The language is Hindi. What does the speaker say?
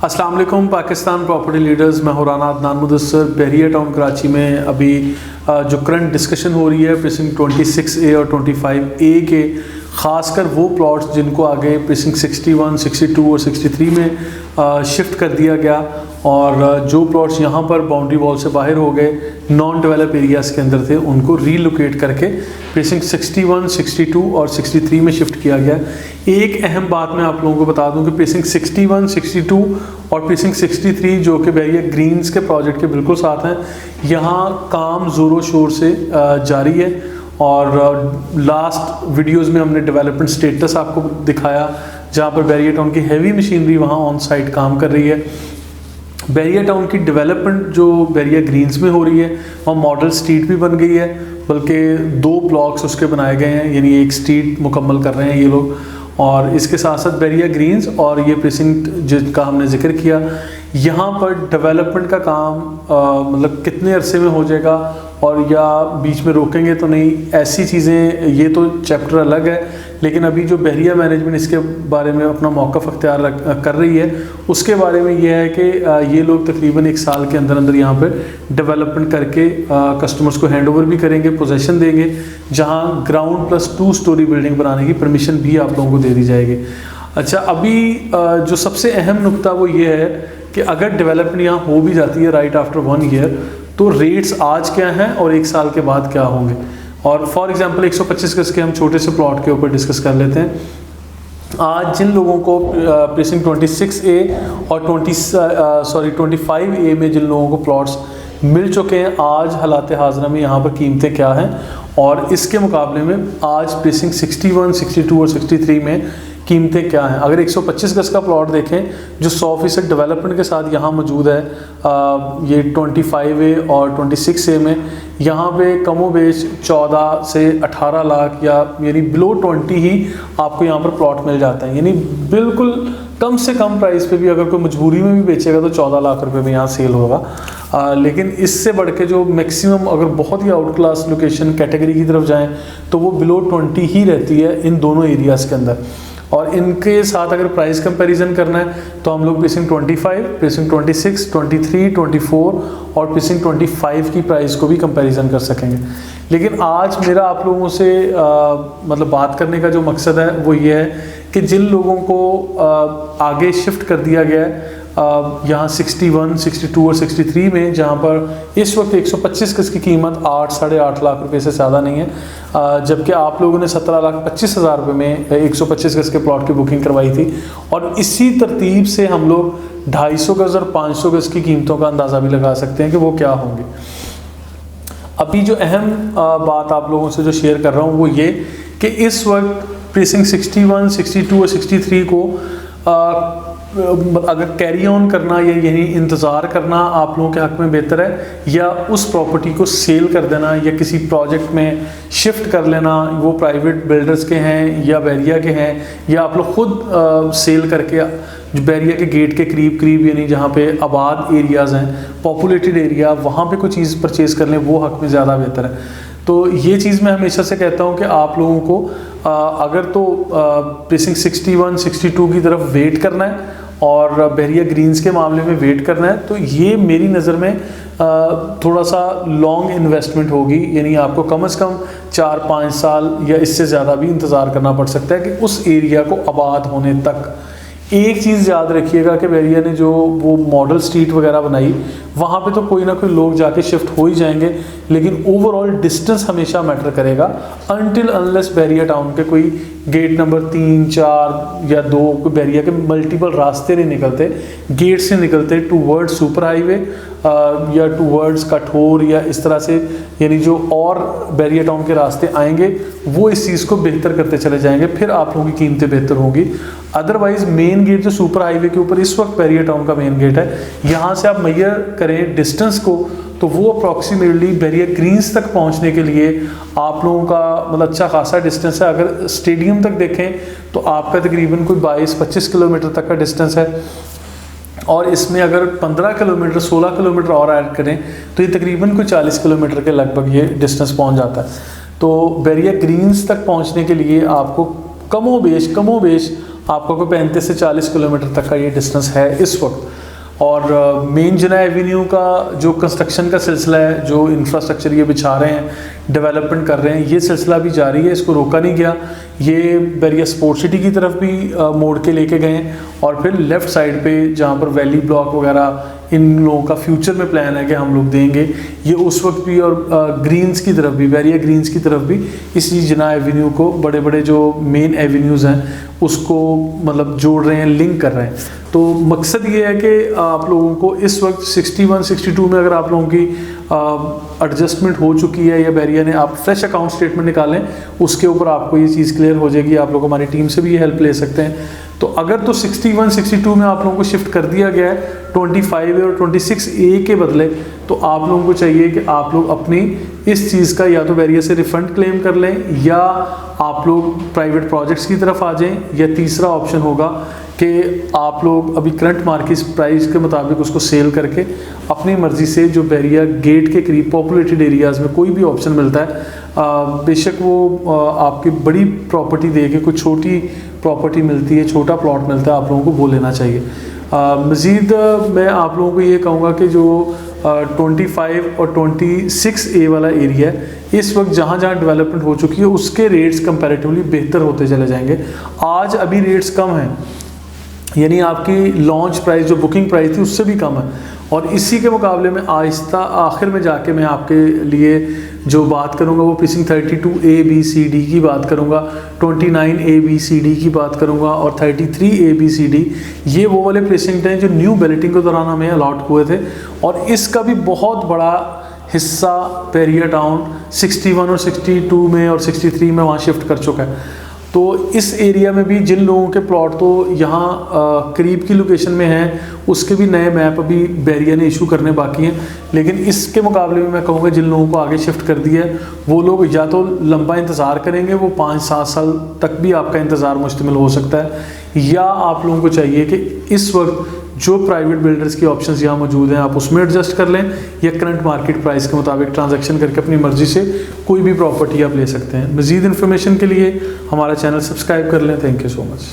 अस्सलाम वालेकुम पाकिस्तान प्रॉपर्टी लीडर्स, मैं हूं राना अदनान मुदस्सर। बहरिया टाउन कराची में अभी जो करंट डिस्कशन हो रही है प्रीसिंक्ट 26A और 25A के, ख़ासकर वो प्लॉट्स जिनको आगे प्रीसिंक्ट 61, 62 और 63 में शिफ्ट कर दिया गया, और जो प्लॉट्स यहाँ पर बाउंड्री वॉल से बाहर हो गए, नॉन डेवलप एरियाज़ के अंदर थे, उनको रीलोकेट करके प्रीसिंक्ट 61, 62 और 63 में शिफ्ट किया गया। एक अहम बात मैं आप लोगों को बता दूं कि प्रीसिंक्ट 61, 62 और प्रीसिंक्ट 63 जो कि बहरिया ग्रीन्स के प्रोजेक्ट के बिल्कुल साथ हैं, यहाँ काम ज़ोरों शोर से जारी है। और लास्ट वीडियोस में हमने डेवलपमेंट स्टेटस आपको दिखाया, जहाँ पर बहरिया टाउन की हैवी मशीनरी वहाँ ऑन साइट काम कर रही है। बहरिया टाउन की डेवलपमेंट जो बहरिया ग्रीन्स में हो रही है, वहाँ मॉडल स्ट्रीट भी बन गई है, बल्कि 2 ब्लॉक्स उसके बनाए गए हैं, यानी एक स्ट्रीट मुकम्मल कर रहे हैं ये लोग। और इसके साथ साथ बहरिया ग्रीन्स और ये प्रीसिंक्ट जिसका हमने जिक्र किया, यहाँ पर डेवलपमेंट का काम मतलब कितने अरसे में हो जाएगा और या बीच में रोकेंगे तो नहीं, ऐसी चीज़ें, ये तो चैप्टर अलग है। लेकिन अभी जो बहरिया मैनेजमेंट इसके बारे में अपना मौक़िफ़ अख्तियार कर रही है, उसके बारे में यह है कि ये लोग तकरीबन 1 साल के अंदर अंदर यहाँ पर डेवलपमेंट करके कस्टमर्स को हैंड ओवर भी करेंगे, पोजेसन देंगे, जहाँ ग्राउंड प्लस 2 स्टोरी बिल्डिंग बनाने की परमिशन भी आप लोगों को दे दी जाएगी। अच्छा, अभी जो सबसे अहम नुक्ता वो ये है कि अगर डेवलपमेंट यहाँ हो भी जाती है राइट आफ्टर 1 ईयर, तो रेट्स आज क्या हैं और 1 साल के बाद क्या होंगे। और फॉर एग्जांपल 125 गज के हम छोटे से प्लॉट के ऊपर डिस्कस कर लेते हैं। आज जिन लोगों को प्रीसिंक्ट 26A और 25A में जिन लोगों को प्लॉट्स मिल चुके हैं, आज हालात हाज़िरा में यहाँ पर कीमतें क्या हैं, और इसके मुकाबले में आज प्रीसिंक्ट 61, 62 और 63 में कीमतें क्या हैं। अगर 125 गज का प्लॉट देखें जो 100% डेवलपमेंट के साथ यहाँ मौजूद है, ये 25A और 26A में, यहाँ पे कमो बेश 14 से 18 लाख या यानी बिलो 20 ही आपको यहाँ पर प्लॉट मिल जाता है। यानी बिल्कुल कम से कम प्राइस पे भी अगर कोई मजबूरी में भी बेचेगा तो 14 लाख रुपए में यहाँ सेल होगा। लेकिन इससे बढ़ के जो मैक्सिमम, अगर बहुत ही आउट क्लास लोकेशन कैटेगरी की तरफ जाएँ तो वो बिलो 20 ही रहती है इन दोनों एरियाज़ के अंदर। और इनके साथ अगर प्राइस कंपैरिजन करना है तो हम लोग प्रीसिंक्ट 25, प्रीसिंक्ट 26, 23, 24 और प्रीसिंक्ट 25 की प्राइस को भी कंपैरिजन कर सकेंगे। लेकिन आज मेरा आप लोगों से मतलब बात करने का जो मकसद है वो ये है कि जिन लोगों को आगे शिफ्ट कर दिया गया है यहाँ 61, 62 और 63 में, जहाँ पर इस वक्त 125 गज की कीमत 8, साढ़े 8 लाख रुपए से ज़्यादा नहीं है, जबकि आप लोगों ने 17,25,000 रुपये में 125 गज के प्लॉट की बुकिंग करवाई थी। और इसी तरतीब से हम लोग 250 गज और 500 गज की कीमतों का अंदाज़ा भी लगा सकते हैं कि वो क्या होंगे। अभी जो अहम बात आप लोगों से जो शेयर कर रहा हूँ वो ये कि इस वक्त प्रीसिंक्ट 61, 62 और 63 को अगर कैरी ऑन करना या यही इंतज़ार करना आप लोगों के हक़ में बेहतर है, या उस प्रॉपर्टी को सेल कर देना या किसी प्रोजेक्ट में शिफ्ट कर लेना, वो प्राइवेट बिल्डर्स के हैं या बहरिया के हैं, या आप लोग ख़ुद सेल करके बहरिया के गेट के करीब यानी जहाँ पे आबाद एरियाज़ हैं, पॉपुलेटेड एरिया, वहाँ पे कोई चीज़ परचेज़ कर लें, वो हक़ में ज़्यादा बेहतर है। तो ये चीज़ मैं हमेशा से कहता हूँ कि आप लोगों को अगर तो प्रीसिंक्ट 61, 62 की तरफ वेट करना है और बहरिया ग्रीन्स के मामले में वेट करना है, तो ये मेरी नज़र में थोड़ा सा लॉन्ग इन्वेस्टमेंट होगी। यानी आपको कम से कम 4-5 साल या इससे ज़्यादा भी इंतज़ार करना पड़ सकता है कि उस एरिया को आबाद होने तक। एक चीज़ याद रखिएगा कि बहरिया ने जो वो मॉडल स्ट्रीट वगैरह बनाई, वहाँ पे तो कोई ना कोई लोग जाके शिफ्ट हो ही जाएंगे, लेकिन ओवरऑल डिस्टेंस हमेशा मैटर करेगा। अनटिल अनलेस बहरिया टाउन के कोई गेट नंबर 3, 4 या 2 बहरिया के मल्टीपल रास्ते नहीं निकलते, गेट से निकलते टूवर्ड्स सुपर हाईवे या टूवर्ड्स कठोर या इस तरह से, यानी जो और बहरिया टाउन के रास्ते आएंगे वो इस चीज़ को बेहतर करते चले जाएंगे, फिर आप लोगों की कीमतें बेहतर होंगी। अदरवाइज मेन गेट जो सुपर हाईवे के ऊपर इस वक्त बहरिया टाउन का मेन गेट है, यहाँ से आप मैयर करें डिस्टेंस को, तो वो अप्रॉक्सीमेटली बहरिया ग्रीन्स तक पहुँचने के लिए आप लोगों का मतलब अच्छा खासा डिस्टेंस है। अगर स्टेडियम तक देखें तो आपका तकरीबन कोई 22-25 किलोमीटर तक का डिस्टेंस है, और इसमें अगर 15 किलोमीटर 16 किलोमीटर और ऐड करें तो ये तकरीबन कोई 40 किलोमीटर के लगभग ये डिस्टेंस पहुंच जाता है। तो बहरिया ग्रीन्स तक पहुंचने के लिए आपको कमोबेश आपका कोई 35 से 40 किलोमीटर तक का ये डिस्टेंस है इस वक्त। और मेन जिना एवेन्यू का जो कंस्ट्रक्शन का सिलसिला है, जो इंफ्रास्ट्रक्चर ये बिछा रहे हैं, डेवलपमेंट कर रहे हैं, ये सिलसिला भी जारी है, इसको रोका नहीं गया। ये बैरिया स्पोर्ट सिटी की तरफ भी मोड़ के लेके गए हैं, और फिर लेफ़्ट साइड पे जहाँ पर वैली ब्लॉक वगैरह इन लोगों का फ्यूचर में प्लान है कि हम लोग देंगे, ये उस वक्त भी। और ग्रीन्स की तरफ भी, बैरिया ग्रीन्स की तरफ भी इसी जिना एवेन्यू को, बड़े बड़े जो मेन एवेन्यूज़ हैं उसको मतलब जोड़ रहे हैं, लिंक कर रहे हैं। तो मकसद ये है कि आप लोगों को इस वक्त 61, 62 में अगर आप लोगों की एडजस्टमेंट हो चुकी है या बैरिया ने, आप फ्रेश अकाउंट स्टेटमेंट निकालें, उसके ऊपर आपको ये चीज़ क्लियर हो जाएगी। आप लोग हमारी टीम से भी ये हेल्प ले सकते हैं। तो अगर तो 61, 62 में आप लोगों को शिफ्ट कर दिया गया है 25A और 26A के बदले, तो आप लोगों को चाहिए कि आप लोग अपनी इस चीज़ का या तो बैरिया से रिफंड क्लेम कर लें, या आप लोग प्राइवेट प्रोजेक्ट्स की तरफ आ जाएं, या तीसरा ऑप्शन होगा कि आप लोग अभी करंट मार्केट प्राइस के मुताबिक उसको सेल करके अपनी मर्ज़ी से जो बैरिया गेट के करीब पॉपुलेटेड एरियाज़ में कोई भी ऑप्शन मिलता है, बेशक वो आपकी बड़ी प्रॉपर्टी दे के कोई छोटी प्रॉपर्टी मिलती है, छोटा प्लॉट मिलता है, आप लोगों को वो लेना चाहिए। मज़ीद मैं आप लोगों को ये कहूँगा कि जो 25 और 26A वाला एरिया है, इस वक्त जहाँ जहाँ डेवलपमेंट हो चुकी है उसके रेट्स कंपैरेटिवली बेहतर होते चले जाएंगे। आज अभी रेट्स कम हैं, यानी आपकी लॉन्च प्राइस जो बुकिंग प्राइस थी उससे भी कम है, और इसी के मुकाबले में आहिस्ता आखिर में जाके मैं आपके लिए जो बात करूंगा वो प्रीसिंक्ट 32ABCD की बात करूंगा, 29ABCD की बात करूंगा, और 33ABCD, ये वो वाले प्रीसिंक्ट हैं जो न्यू बैलेटिंग के दौरान हमें अलॉट हुए थे। और इसका भी बहुत बड़ा हिस्सा बैरिया टाउन 61 और 62 में और 63 में वहाँ शिफ्ट कर चुका है। तो इस एरिया में भी जिन लोगों के प्लॉट तो यहाँ करीब की लोकेशन में हैं, उसके भी नए मैप अभी बैरिया ने इशू करने बाकी हैं। लेकिन इसके मुकाबले में मैं कहूँगा जिन लोगों को आगे शिफ्ट कर दिया है वो लोग या तो लंबा इंतज़ार करेंगे, वो 5-7 साल तक भी आपका इंतज़ार मुश्तमिल हो सकता है, या आप लोगों को चाहिए कि इस वक्त जो प्राइवेट बिल्डर्स की ऑप्शंस यहाँ मौजूद हैं आप उसमें एडजस्ट कर लें, या करंट मार्केट प्राइस के मुताबिक ट्रांजैक्शन करके अपनी मर्जी से कोई भी प्रॉपर्टी आप ले सकते हैं। मज़ीद इन्फॉर्मेशन के लिए हमारा चैनल सब्सक्राइब कर लें। Thank you so much.